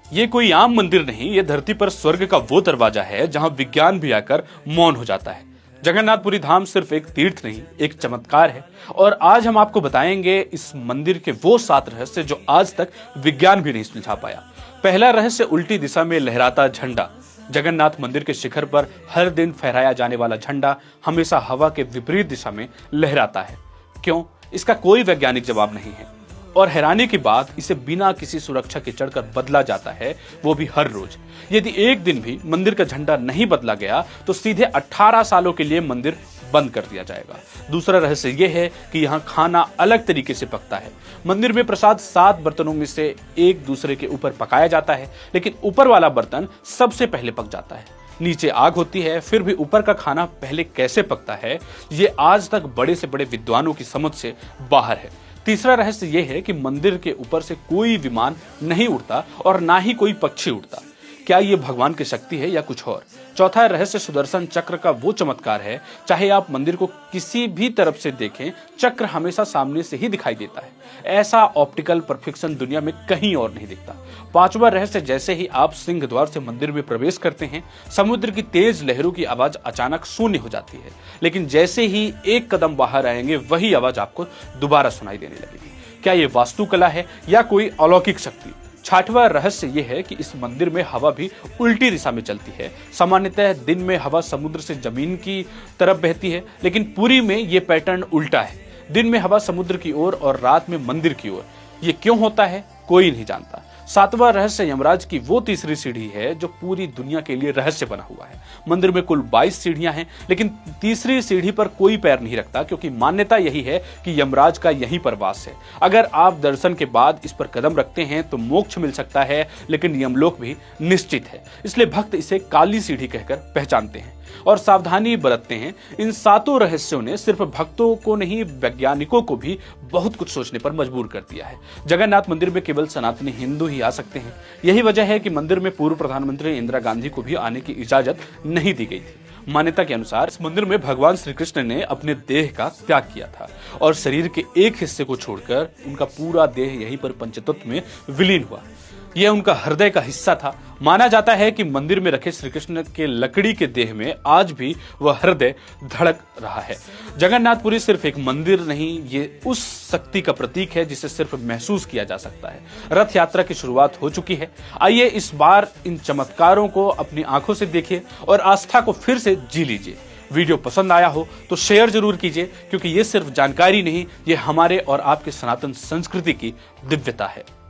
ये कोई आम मंदिर नहीं, ये धरती पर स्वर्ग का वो दरवाजा है जहां विज्ञान भी आकर मौन हो जाता है। जगन्नाथपुरी धाम सिर्फ एक तीर्थ नहीं, एक चमत्कार है। और आज हम आपको बताएंगे इस मंदिर के वो 7 रहस्य जो आज तक विज्ञान भी नहीं सुलझा पाया। पहला रहस्य, उल्टी दिशा में लहराता झंडा। जगन्नाथ मंदिर के शिखर पर हर दिन फहराया जाने वाला झंडा हमेशा हवा के विपरीत दिशा में लहराता है। क्यों? इसका कोई वैज्ञानिक जवाब नहीं है। और हैरानी की बात, इसे बिना किसी सुरक्षा के चढ़कर बदला जाता है, वो भी हर रोज। यदि एक दिन भी मंदिर का झंडा नहीं बदला गया तो सीधे 18 सालों के लिए मंदिर बंद कर दिया जाएगा। दूसरा रहस्य यह है कि यहाँ खाना अलग तरीके से पकता है। मंदिर में प्रसाद 7 बर्तनों में से एक दूसरे के ऊपर पकाया जाता है, लेकिन ऊपर वाला बर्तन सबसे पहले पक जाता है। नीचे आग होती है, फिर भी ऊपर का खाना पहले कैसे पकता है, ये आज तक बड़े से बड़े विद्वानों की समझ से बाहर है। तीसरा रहस्य यह है कि मंदिर के ऊपर से कोई विमान नहीं उड़ता और ना ही कोई पक्षी उड़ता। क्या ये भगवान की शक्ति है या कुछ और? चौथा रहस्य, सुदर्शन चक्र का वो चमत्कार है, चाहे आप मंदिर को किसी भी तरफ से देखें, चक्र हमेशा सामने से ही दिखाई देता है। ऐसा ऑप्टिकल परफेक्शन दुनिया में कहीं और नहीं दिखता। पांचवा रहस्य, जैसे ही आप सिंह द्वार से मंदिर में प्रवेश करते हैं, समुद्र की तेज लहरों की आवाज अचानक शून्य हो जाती है, लेकिन जैसे ही एक कदम बाहर आएंगे वही आवाज आपको दोबारा सुनाई देने लगेगी। क्या ये वास्तुकला है या कोई अलौकिक शक्ति? छठवां रहस्य यह है कि इस मंदिर में हवा भी उल्टी दिशा में चलती है। सामान्यतः दिन में हवा समुद्र से जमीन की तरफ बहती है, लेकिन पुरी में यह पैटर्न उल्टा है। दिन में हवा समुद्र की ओर और रात में मंदिर की ओर। ये क्यों होता है, कोई नहीं जानता। सातवां रहस्य, यमराज की वो तीसरी सीढ़ी है जो पूरी दुनिया के लिए रहस्य बना हुआ है। मंदिर में कुल 22 सीढ़ियां हैं, लेकिन तीसरी सीढ़ी पर कोई पैर नहीं रखता, क्योंकि मान्यता यही है कि यमराज का यहीं पर वास है। अगर आप दर्शन के बाद इस पर कदम रखते हैं तो मोक्ष मिल सकता है, लेकिन यमलोक भी निश्चित है। इसलिए भक्त इसे काली सीढ़ी कहकर पहचानते हैं और सावधानी बरतते हैं। इन 7 रहस्यों ने सिर्फ भक्तों को नहीं, वैज्ञानिकों को भी बहुत कुछ सोचने पर मजबूर कर दिया है। जगन्नाथ मंदिर में केवल सनातनी हिंदू ही आ सकते हैं। यही वजह है कि मंदिर में पूर्व प्रधानमंत्री इंदिरा गांधी को भी आने की इजाजत नहीं दी गई थी। मान्यता के अनुसार इस मंदिर में भगवान श्री कृष्ण ने अपने देह का त्याग किया था और शरीर के एक हिस्से को छोड़कर उनका पूरा देह यहीं पर पंचतत्व में विलीन हुआ। यह उनका हृदय का हिस्सा था। माना जाता है कि मंदिर में रखे श्री कृष्ण के लकड़ी के देह में आज भी वह हृदय धड़क रहा है। जगन्नाथपुरी सिर्फ एक मंदिर नहीं, ये उस शक्ति का प्रतीक है जिसे सिर्फ महसूस किया जा सकता है। रथ यात्रा की शुरुआत हो चुकी है। आइए इस बार इन चमत्कारों को अपनी आंखों से देखिए और आस्था को फिर से जी लीजिए। वीडियो पसंद आया हो तो शेयर जरूर कीजिए, क्योंकि ये सिर्फ जानकारी नहीं, ये हमारे और आपके सनातन संस्कृति की दिव्यता है।